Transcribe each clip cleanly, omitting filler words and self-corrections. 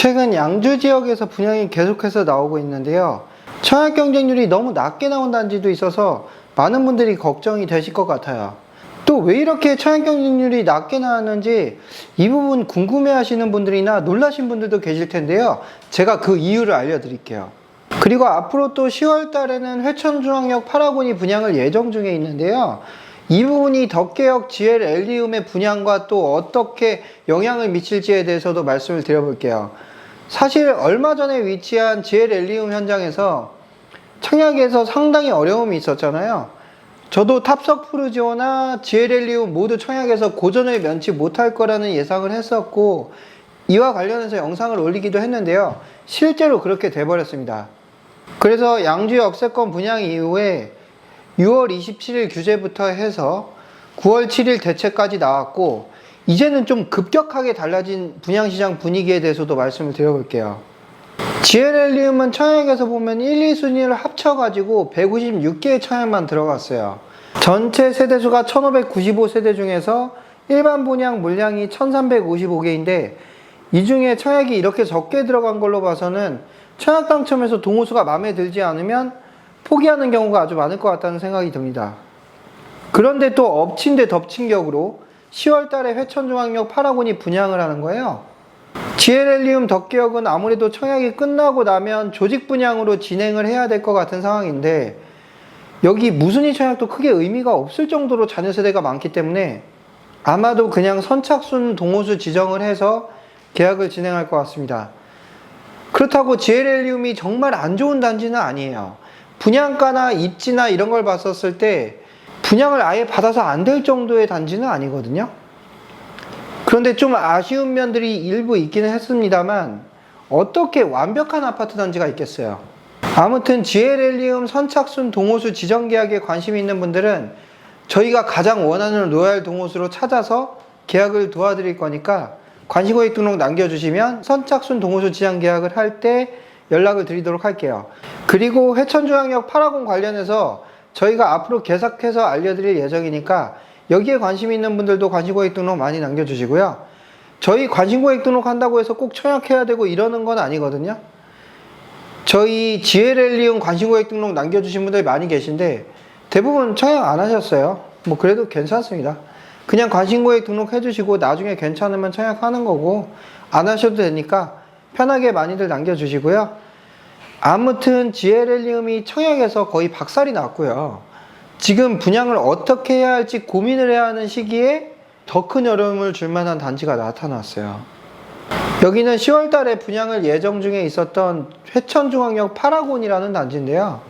최근 양주 지역에서 분양이 계속해서 나오고 있는데요. 청약 경쟁률이 너무 낮게 나온 단지도 있어서 많은 분들이 걱정이 되실 것 같아요. 또 왜 이렇게 청약 경쟁률이 낮게 나왔는지 이 부분 궁금해 하시는 분들이나 놀라신 분들도 계실 텐데요. 제가 그 이유를 알려드릴게요. 그리고 앞으로 또 10월 달에는 회천중앙역 8호군이 분양을 예정 중에 있는데요. 이 부분이 덕계역 GL 엘리움의 분양과 또 어떻게 영향을 미칠지에 대해서도 말씀을 드려볼게요. 사실 얼마 전에 위치한 GL 엘리움 현장에서 청약에서 상당히 어려움이 있었잖아요. 저도 탑석 푸르지오나 GL 엘리움 모두 청약에서 고전을 면치 못할 거라는 예상을 했었고, 이와 관련해서 영상을 올리기도 했는데요. 실제로 그렇게 돼버렸습니다. 그래서 양주 역세권 분양 이후에 6월 27일 규제부터 해서 9월 7일 대책까지 나왔고, 이제는 좀 급격하게 달라진 분양시장 분위기에 대해서도 말씀을 드려볼게요. GL 엘리움은 청약에서 보면 1, 2순위를 합쳐가지고 156개의 청약만 들어갔어요. 전체 세대수가 1595세대 중에서 일반 분양 물량이 1355개인데 이 중에 청약이 이렇게 적게 들어간 걸로 봐서는 청약 당첨에서 동호수가 마음에 들지 않으면 포기하는 경우가 아주 많을 것 같다는 생각이 듭니다. 그런데 또 엎친 데 덮친 격으로 10월 달에 회천중앙역 8호군이 분양을 하는 거예요. GL 엘리움 덕계역은 아무래도 청약이 끝나고 나면 조직 분양으로 진행을 해야 될 것 같은 상황인데, 여기 무순위 청약도 크게 의미가 없을 정도로 자녀 세대가 많기 때문에 아마도 그냥 선착순 동호수 지정을 해서 계약을 진행할 것 같습니다. 그렇다고 GL 엘리움이 정말 안 좋은 단지는 아니에요. 분양가나 입지나 이런 걸 봤었을 때 분양을 아예 받아서 안 될 정도의 단지는 아니거든요. 그런데 좀 아쉬운 면들이 일부 있기는 했습니다만 어떻게 완벽한 아파트 단지가 있겠어요. 아무튼 GL 엘리움 선착순 동호수 지정 계약에 관심이 있는 분들은 저희가 가장 원하는 로얄 동호수로 찾아서 계약을 도와드릴 거니까 관심고객 등록 남겨주시면 선착순 동호수 지정 계약을 할 때 연락을 드리도록 할게요. 그리고 회천중앙역 8호군 관련해서 저희가 앞으로 계속해서 알려드릴 예정이니까 여기에 관심 있는 분들도 관심고객 등록 많이 남겨주시고요. 저희 관심고객 등록한다고 해서 꼭 청약해야 되고 이러는 건 아니거든요. 저희 GL 엘리움 관심고객 등록 남겨주신 분들 많이 계신데 대부분 청약 안 하셨어요. 뭐 그래도 괜찮습니다. 그냥 관심고객 등록해 주시고 나중에 괜찮으면 청약하는 거고, 안 하셔도 되니까 편하게 많이들 남겨주시고요. 아무튼 GL 엘리움이 청약에서 거의 박살이 났고요. 지금 분양을 어떻게 해야 할지 고민을 해야 하는 시기에 더 큰 어려움을 줄 만한 단지가 나타났어요. 여기는 10월 달에 분양을 예정 중에 있었던 회천중앙역 8호군이라는 단지인데요.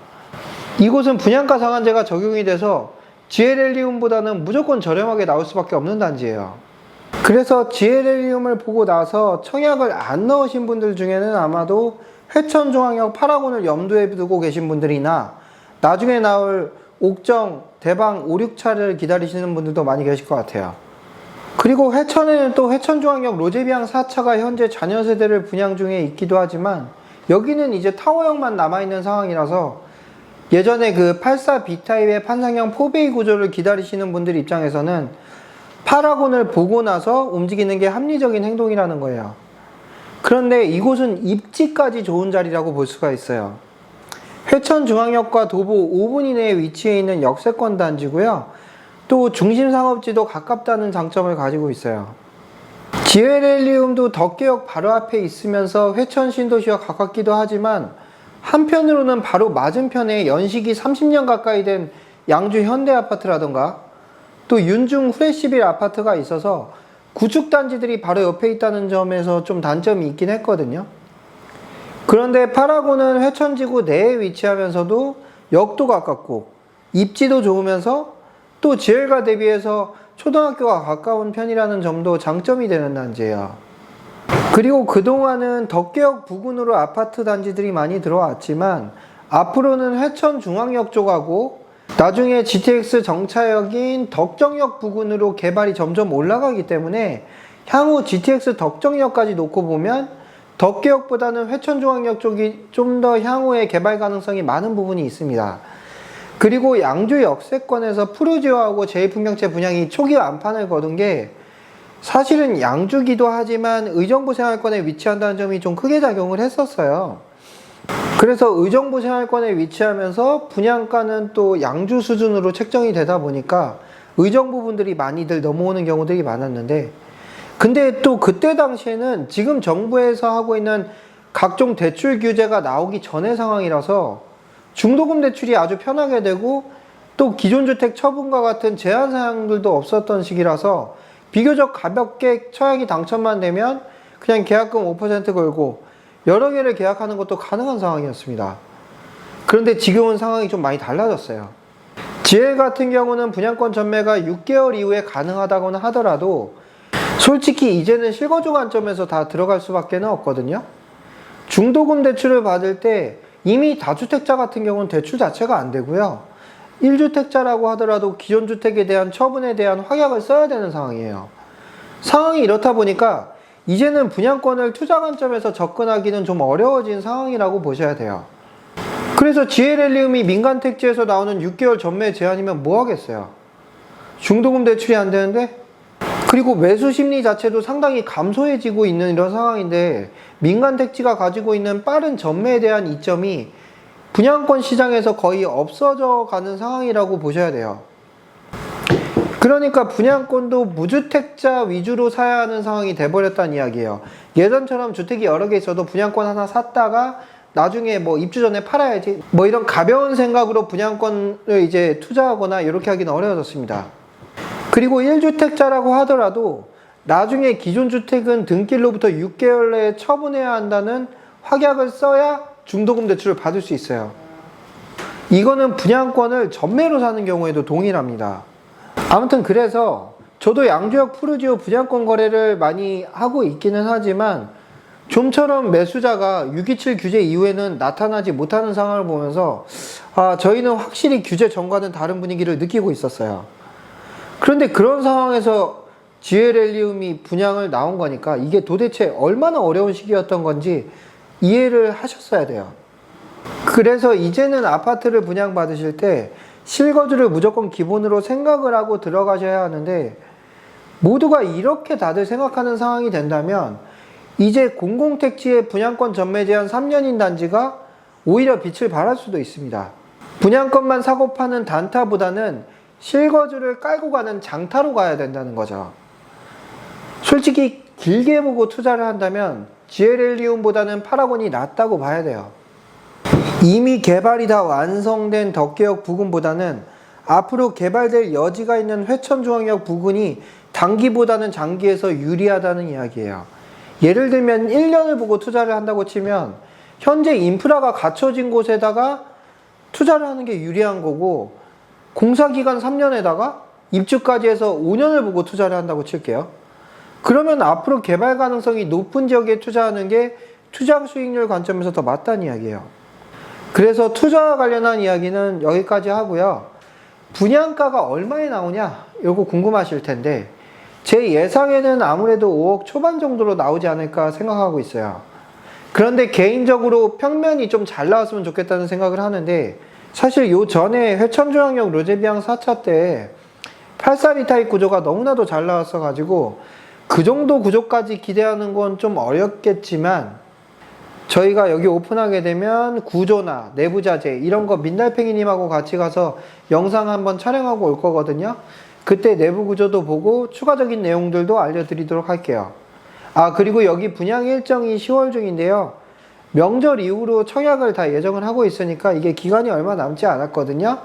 이곳은 분양가 상한제가 적용이 돼서 GL 엘리움보다는 무조건 저렴하게 나올 수밖에 없는 단지예요. 그래서 GL 엘리움을 보고 나서 청약을 안 넣으신 분들 중에는 아마도 회천중앙역 8호군을 염두에 두고 계신 분들이나 나중에 나올 옥정, 대방 5, 6차를 기다리시는 분들도 많이 계실 것 같아요. 그리고 회천에는 또 회천중앙역 로제비앙 4차가 현재 자녀 세대를 분양 중에 있기도 하지만 여기는 이제 타워형만 남아있는 상황이라서 예전에 그 84B타입의 판상형 4베이 구조를 기다리시는 분들 입장에서는 8호군을 보고 나서 움직이는 게 합리적인 행동이라는 거예요. 그런데 이곳은 입지까지 좋은 자리라고 볼 수가 있어요. 회천중앙역과 도보 5분 이내에 위치해 있는 역세권 단지고요. 또 중심상업지도 가깝다는 장점을 가지고 있어요. GL 엘리움도 덕계역 바로 앞에 있으면서 회천 신도시와 가깝기도 하지만 한편으로는 바로 맞은편에 연식이 30년 가까이 된 양주 현대아파트라던가 또 윤중 후레시빌 아파트가 있어서 구축단지들이 바로 옆에 있다는 점에서 좀 단점이 있긴 했거든요. 그런데 8호군은 회천지구 내에 위치하면서도 역도 가깝고 입지도 좋으면서 또 GL과 대비해서 초등학교가 가까운 편이라는 점도 장점이 되는 단지예요. 그리고 그동안은 덕계역 부근으로 아파트 단지들이 많이 들어왔지만 앞으로는 회천중앙역 쪽하고 나중에 GTX 정차역인 덕정역 부근으로 개발이 점점 올라가기 때문에 향후 GTX 덕정역까지 놓고 보면 덕계역보다는 회천중앙역 쪽이 좀 더 향후에 개발 가능성이 많은 부분이 있습니다. 그리고 양주 역세권에서 푸르지오하고 제2풍경채 분양이 초기 완판을 거둔 게 사실은 양주기도 하지만 의정부 생활권에 위치한다는 점이 좀 크게 작용을 했었어요. 그래서 의정부 생활권에 위치하면서 분양가는 또 양주 수준으로 책정이 되다 보니까 의정부 분들이 많이들 넘어오는 경우들이 많았는데, 근데 또 그때 당시에는 지금 정부에서 하고 있는 각종 대출 규제가 나오기 전의 상황이라서 중도금 대출이 아주 편하게 되고 또 기존주택 처분과 같은 제한 사항들도 없었던 시기라서 비교적 가볍게 청약이 당첨만 되면 그냥 계약금 5% 걸고 여러 개를 계약하는 것도 가능한 상황이었습니다. 그런데 지금은 상황이 좀 많이 달라졌어요. 지엘 같은 경우는 분양권 전매가 6개월 이후에 가능하다고는 하더라도 솔직히 이제는 실거주 관점에서 다 들어갈 수밖에 없거든요. 중도금 대출을 받을 때 이미 다주택자 같은 경우는 대출 자체가 안 되고요. 1주택자라고 하더라도 기존 주택에 대한 처분에 대한 확약을 써야 되는 상황이에요. 상황이 이렇다 보니까 이제는 분양권을 투자 관점에서 접근하기는 좀 어려워진 상황이라고 보셔야 돼요. 그래서 지엘렐리움이 민간택지에서 나오는 6개월 전매 제한이면 뭐 하겠어요? 중도금 대출이 안 되는데? 그리고 매수 심리 자체도 상당히 감소해지고 있는 이런 상황인데 민간택지가 가지고 있는 빠른 전매에 대한 이점이 분양권 시장에서 거의 없어져 가는 상황이라고 보셔야 돼요. 그러니까 분양권도 무주택자 위주로 사야 하는 상황이 돼버렸다는 이야기예요. 예전처럼 주택이 여러 개 있어도 분양권 하나 샀다가 나중에 뭐 입주 전에 팔아야지 뭐 이런 가벼운 생각으로 분양권을 이제 투자하거나 이렇게 하기는 어려워졌습니다. 그리고 1주택자라고 하더라도 나중에 기존 주택은 등기로부터 6개월 내에 처분해야 한다는 확약을 써야 중도금 대출을 받을 수 있어요. 이거는 분양권을 전매로 사는 경우에도 동일합니다. 아무튼 그래서 저도 양주역 푸르지오 분양권 거래를 많이 하고 있기는 하지만 좀처럼 매수자가 627 규제 이후에는 나타나지 못하는 상황을 보면서 저희는 확실히 규제 전과는 다른 분위기를 느끼고 있었어요. 그런데 그런 상황에서 지엘렐리움이 분양을 나온 거니까 이게 도대체 얼마나 어려운 시기였던 건지 이해를 하셨어야 돼요. 그래서 이제는 아파트를 분양받으실 때 실거주를 무조건 기본으로 생각을 하고 들어가셔야 하는데 모두가 이렇게 다들 생각하는 상황이 된다면 이제 공공택지의 분양권 전매 제한 3년인 단지가 오히려 빛을 발할 수도 있습니다. 분양권만 사고 파는 단타보다는 실거주를 깔고 가는 장타로 가야 된다는 거죠. 솔직히 길게 보고 투자를 한다면 지엘렐리움보다는 파라곤이 낫다고 봐야 돼요. 이미 개발이 다 완성된 덕계역 부근보다는 앞으로 개발될 여지가 있는 회천중앙역 부근이 단기보다는 장기에서 유리하다는 이야기예요. 예를 들면 1년을 보고 투자를 한다고 치면 현재 인프라가 갖춰진 곳에다가 투자를 하는 게 유리한 거고 공사기간 3년에다가 입주까지 해서 5년을 보고 투자를 한다고 칠게요. 그러면 앞으로 개발 가능성이 높은 지역에 투자하는 게 투자 수익률 관점에서 더 맞다는 이야기예요. 그래서 투자와 관련한 이야기는 여기까지 하고요. 분양가가 얼마에 나오냐? 이거 궁금하실 텐데 제 예상에는 아무래도 5억 초반 정도로 나오지 않을까 생각하고 있어요. 그런데 개인적으로 평면이 좀 잘 나왔으면 좋겠다는 생각을 하는데 사실 요 전에 회천중앙역 로제비앙 4차 때 842 타입 구조가 너무나도 잘 나왔어 가지고 그 정도 구조까지 기대하는 건 좀 어렵겠지만 저희가 여기 오픈하게 되면 구조나 내부 자재 이런 거 민달팽이님하고 같이 가서 영상 한번 촬영하고 올 거거든요. 그때 내부 구조도 보고 추가적인 내용들도 알려드리도록 할게요. 그리고 여기 분양 일정이 10월 중인데요. 명절 이후로 청약을 다 예정을 하고 있으니까 이게 기간이 얼마 남지 않았거든요.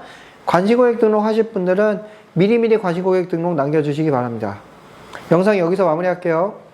관시고객 등록 하실 분들은 미리미리 관시고객 등록 남겨주시기 바랍니다. 영상 여기서 마무리할게요.